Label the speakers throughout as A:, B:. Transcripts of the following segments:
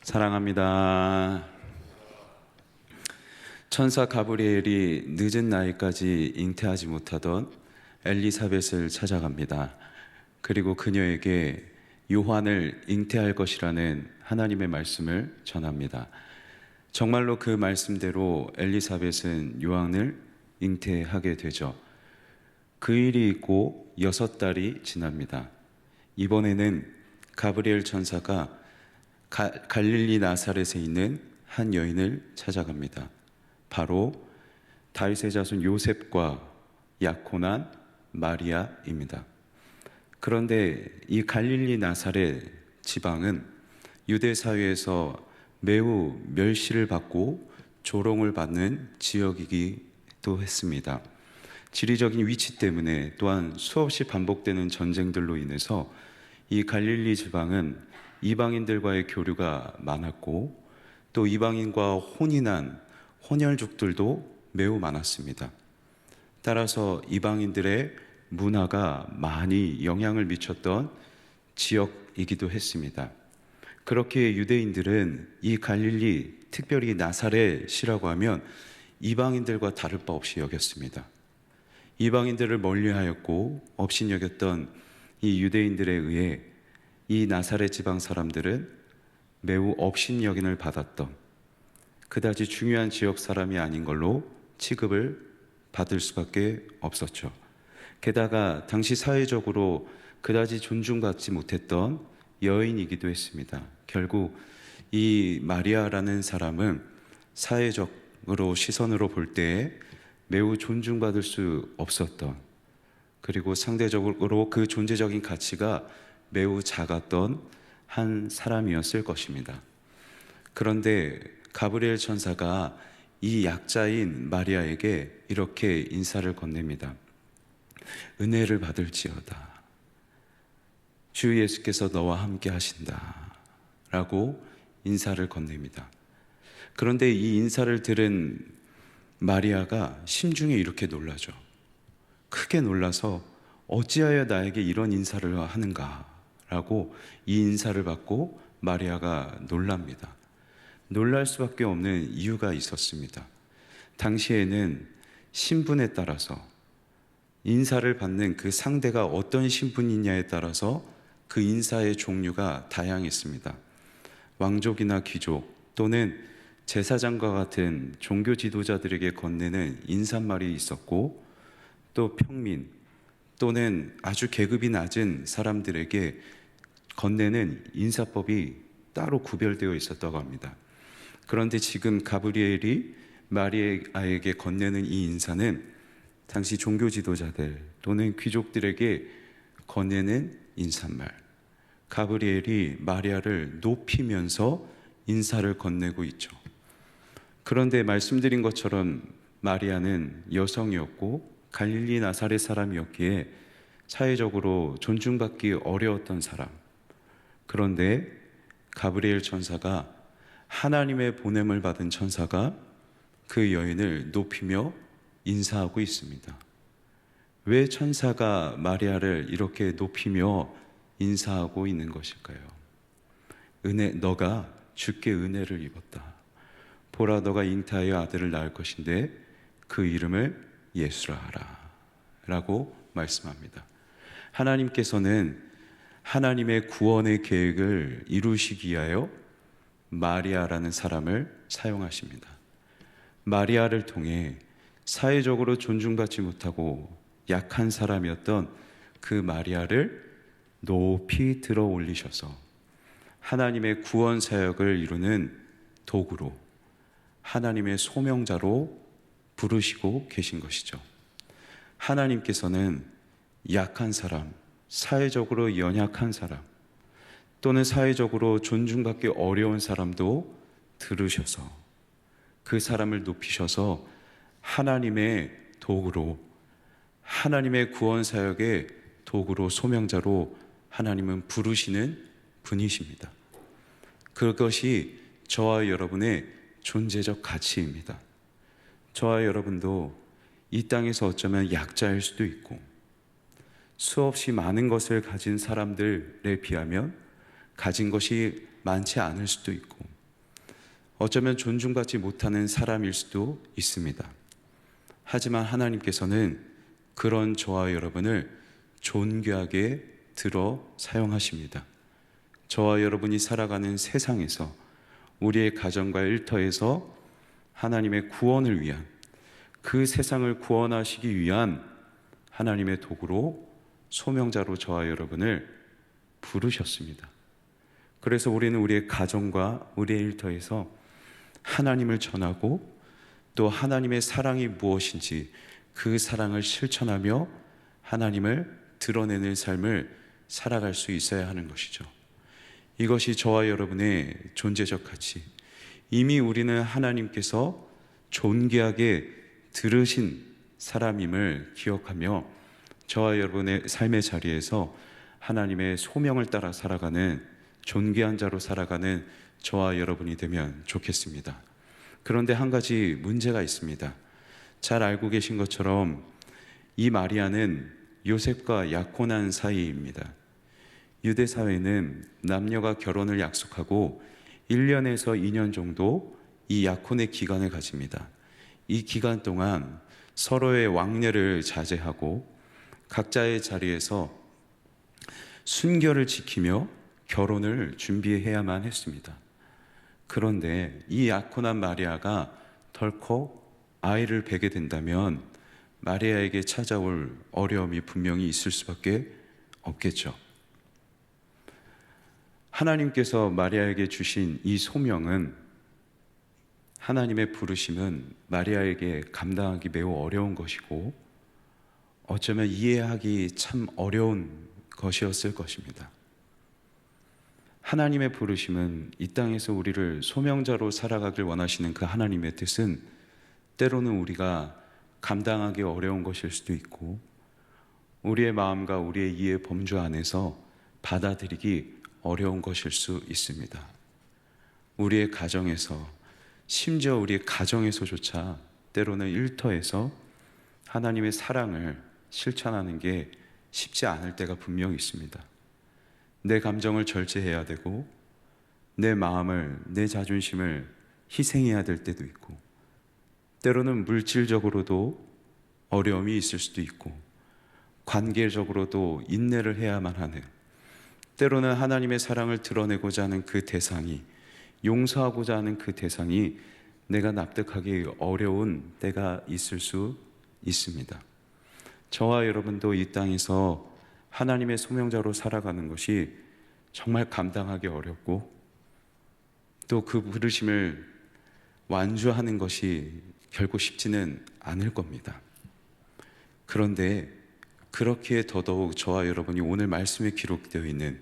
A: 사랑합니다. 천사 가브리엘이 늦은 나이까지 잉태하지 못하던 엘리사벳을 찾아갑니다. 그리고 그녀에게 요한을 잉태할 것이라는 하나님의 말씀을 전합니다. 정말로 그 말씀대로 엘리사벳은 요한을 잉태하게 되죠. 그 일이 있고 6달이 지납니다. 이번에는 가브리엘 천사가 갈릴리 나사렛에 있는 한 여인을 찾아갑니다. 바로 다윗의 자손 요셉과 약혼한 마리아입니다. 그런데 이 갈릴리 나사렛 지방은 유대 사회에서 매우 멸시를 받고 조롱을 받는 지역이기도 했습니다. 지리적인 위치 때문에 또한 수없이 반복되는 전쟁들로 인해서 이 갈릴리 지방은 이방인들과의 교류가 많았고 또 이방인과 혼인한 혼혈족들도 매우 많았습니다. 따라서 이방인들의 문화가 많이 영향을 미쳤던 지역이기도 했습니다. 그렇게 유대인들은 이 갈릴리, 특별히 나사렛이라고 하면 이방인들과 다를 바 없이 여겼습니다. 이방인들을 멀리하였고 업신여겼던 이 유대인들에 의해 이 나사렛 지방 사람들은 매우 업신여김을 받았던 그다지 중요한 지역 사람이 아닌 걸로 취급을 받을 수밖에 없었죠. 게다가 당시 사회적으로 그다지 존중받지 못했던 여인이기도 했습니다. 결국 이 마리아라는 사람은 사회적으로 시선으로 볼 때에 매우 존중받을 수 없었던, 그리고 상대적으로 그 존재적인 가치가 매우 작았던 한 사람이었을 것입니다. 그런데 가브리엘 천사가 이 약자인 마리아에게 이렇게 인사를 건넵니다. 은혜를 받을지어다. 주 예수께서 너와 함께 하신다. 라고 인사를 건넵니다. 그런데 이 인사를 들은 마리아가 심중에 이렇게 놀라죠. 크게 놀라서 어찌하여 나에게 이런 인사를 하는가? 라고 이 인사를 받고 마리아가 놀랍니다. 놀랄 수밖에 없는 이유가 있었습니다. 당시에는 신분에 따라서 인사를 받는 그 상대가 어떤 신분이냐에 따라서 그 인사의 종류가 다양했습니다. 왕족이나 귀족 또는 제사장과 같은 종교 지도자들에게 건네는 인사말이 있었고, 또 평민 또는 아주 계급이 낮은 사람들에게 건네는 인사법이 따로 구별되어 있었다고 합니다. 그런데 지금 가브리엘이 마리아에게 건네는 이 인사는 당시 종교 지도자들 또는 귀족들에게 건네는 인사말, 가브리엘이 마리아를 높이면서 인사를 건네고 있죠. 그런데 말씀드린 것처럼 마리아는 여성이었고 갈릴리 나사렛 사람이었기에 사회적으로 존중받기 어려웠던 사람. 그런데 가브리엘 천사가, 하나님의 보냄을 받은 천사가 그 여인을 높이며 인사하고 있습니다. 왜 천사가 마리아를 이렇게 높이며 인사하고 있는 것일까요? 너가 주께 은혜를 입었다. 보라, 너가 잉태하여 아들을 낳을 것인데 그 이름을 예수라 하라. 라고 말씀합니다. 하나님께서는 하나님의 구원의 계획을 이루시기 위하여 마리아라는 사람을 사용하십니다. 마리아를 통해 사회적으로 존중받지 못하고 약한 사람이었던 그 마리아를 높이 들어 올리셔서 하나님의 구원 사역을 이루는 도구로, 하나님의 소명자로 부르시고 계신 것이죠. 하나님께서는 약한 사람, 사회적으로 연약한 사람 또는 사회적으로 존중받기 어려운 사람도 들으셔서 그 사람을 높이셔서 하나님의 도구로, 하나님의 구원 사역의 도구로, 소명자로 하나님은 부르시는 분이십니다. 그것이 저와 여러분의 존재적 가치입니다. 저와 여러분도 이 땅에서 어쩌면 약자일 수도 있고 수없이 많은 것을 가진 사람들에 비하면 가진 것이 많지 않을 수도 있고 어쩌면 존중받지 못하는 사람일 수도 있습니다. 하지만 하나님께서는 그런 저와 여러분을 존귀하게 들어 사용하십니다. 저와 여러분이 살아가는 세상에서, 우리의 가정과 일터에서 하나님의 구원을 위한, 그 세상을 구원하시기 위한 하나님의 도구로, 소명자로 저와 여러분을 부르셨습니다. 그래서 우리는 우리의 가정과 우리의 일터에서 하나님을 전하고, 또 하나님의 사랑이 무엇인지 그 사랑을 실천하며 하나님을 드러내는 삶을 살아갈 수 있어야 하는 것이죠. 이것이 저와 여러분의 존재적 가치, 이미 우리는 하나님께서 존귀하게 들으신 사람임을 기억하며 저와 여러분의 삶의 자리에서 하나님의 소명을 따라 살아가는 존귀한 자로 살아가는 저와 여러분이 되면 좋겠습니다. 그런데 한 가지 문제가 있습니다. 잘 알고 계신 것처럼 이 마리아는 요셉과 약혼한 사이입니다. 유대 사회는 남녀가 결혼을 약속하고 1년에서 2년 정도 이 약혼의 기간을 가집니다. 이 기간 동안 서로의 왕래를 자제하고 각자의 자리에서 순결을 지키며 결혼을 준비해야만 했습니다. 그런데 이 약혼한 마리아가 덜컥 아이를 베게 된다면 마리아에게 찾아올 어려움이 분명히 있을 수밖에 없겠죠. 하나님께서 마리아에게 주신 이 소명은, 하나님의 부르심은 마리아에게 감당하기 매우 어려운 것이고 어쩌면 이해하기 참 어려운 것이었을 것입니다. 하나님의 부르심은, 이 땅에서 우리를 소명자로 살아가길 원하시는 그 하나님의 뜻은 때로는 우리가 감당하기 어려운 것일 수도 있고 우리의 마음과 우리의 이해 범주 안에서 받아들이기 어려운 것일 수 있습니다. 우리의 가정에서, 심지어 우리의 가정에서조차 때로는 일터에서 하나님의 사랑을 실천하는 게 쉽지 않을 때가 분명히 있습니다. 내 감정을 절제해야 되고 내 마음을, 내 자존심을 희생해야 될 때도 있고 때로는 물질적으로도 어려움이 있을 수도 있고 관계적으로도 인내를 해야만 하는, 때로는 하나님의 사랑을 드러내고자 하는 그 대상이, 용서하고자 하는 그 대상이 내가 납득하기 어려운 때가 있을 수 있습니다. 저와 여러분도 이 땅에서 하나님의 소명자로 살아가는 것이 정말 감당하기 어렵고 또 그 부르심을 완주하는 것이 결코 쉽지는 않을 겁니다. 그런데 그렇기에 더더욱 저와 여러분이 오늘 말씀에 기록되어 있는,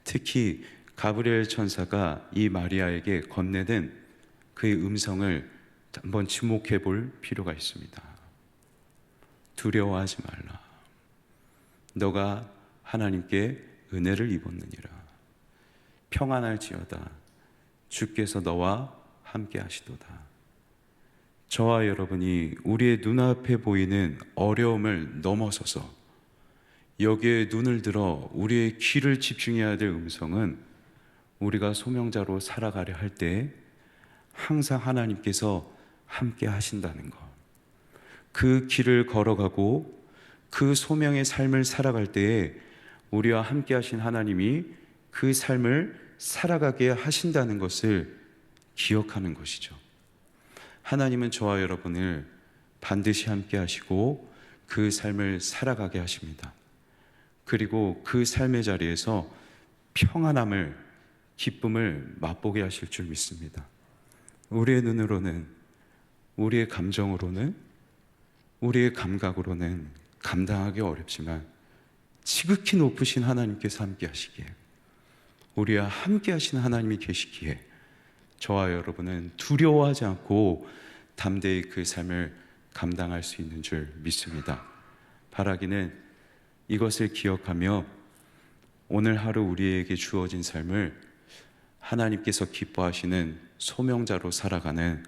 A: 특히 가브리엘 천사가 이 마리아에게 건네는 그의 음성을 한번 주목해 볼 필요가 있습니다. 두려워하지 말라. 너가 하나님께 은혜를 입었느니라. 평안할지어다. 주께서 너와 함께 하시도다. 저와 여러분이 우리의 눈앞에 보이는 어려움을 넘어서서 여기에 눈을 들어 우리의 귀를 집중해야 될 음성은, 우리가 소명자로 살아가려 할 때 항상 하나님께서 함께 하신다는 것, 그 길을 걸어가고 그 소명의 삶을 살아갈 때에 우리와 함께 하신 하나님이 그 삶을 살아가게 하신다는 것을 기억하는 것이죠. 하나님은 저와 여러분을 반드시 함께 하시고 그 삶을 살아가게 하십니다. 그리고 그 삶의 자리에서 평안함을, 기쁨을 맛보게 하실 줄 믿습니다. 우리의 눈으로는, 우리의 감정으로는, 우리의 감각으로는 감당하기 어렵지만 지극히 높으신 하나님께서 함께 하시기에, 우리와 함께 하신 하나님이 계시기에 저와 여러분은 두려워하지 않고 담대히 그 삶을 감당할 수 있는 줄 믿습니다. 바라기는 이것을 기억하며 오늘 하루 우리에게 주어진 삶을 하나님께서 기뻐하시는 소명자로 살아가는,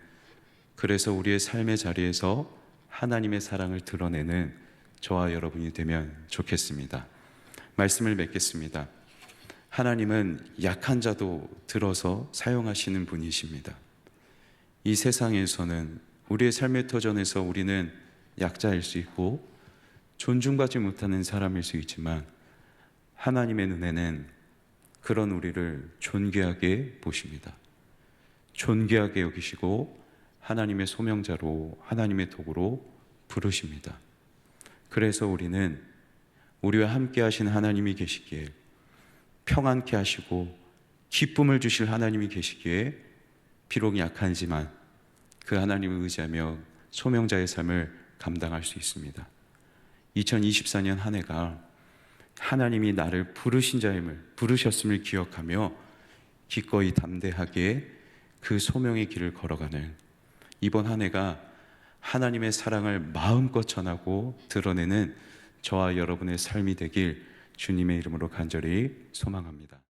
A: 그래서 우리의 삶의 자리에서 하나님의 사랑을 드러내는 저와 여러분이 되면 좋겠습니다. 말씀을 맺겠습니다. 하나님은 약한 자도 들어서 사용하시는 분이십니다. 이 세상에서는 우리의 삶의 터전에서 우리는 약자일 수 있고 존중받지 못하는 사람일 수 있지만 하나님의 눈에는 그런 우리를 존귀하게 보십니다. 존귀하게 여기시고 하나님의 소명자로 하나님의 도구로 부르십니다. 그래서 우리는 우리와 함께 하신 하나님이 계시기에 평안케 하시고 기쁨을 주실 하나님이 계시기에 비록 약하지만 그 하나님을 의지하며 소명자의 삶을 감당할 수 있습니다. 2024년 한 해가 하나님이 나를 부르셨음을 기억하며 기꺼이 담대하게 그 소명의 길을 걸어가는 이번 한 해가 하나님의 사랑을 마음껏 전하고 드러내는 저와 여러분의 삶이 되길 주님의 이름으로 간절히 소망합니다.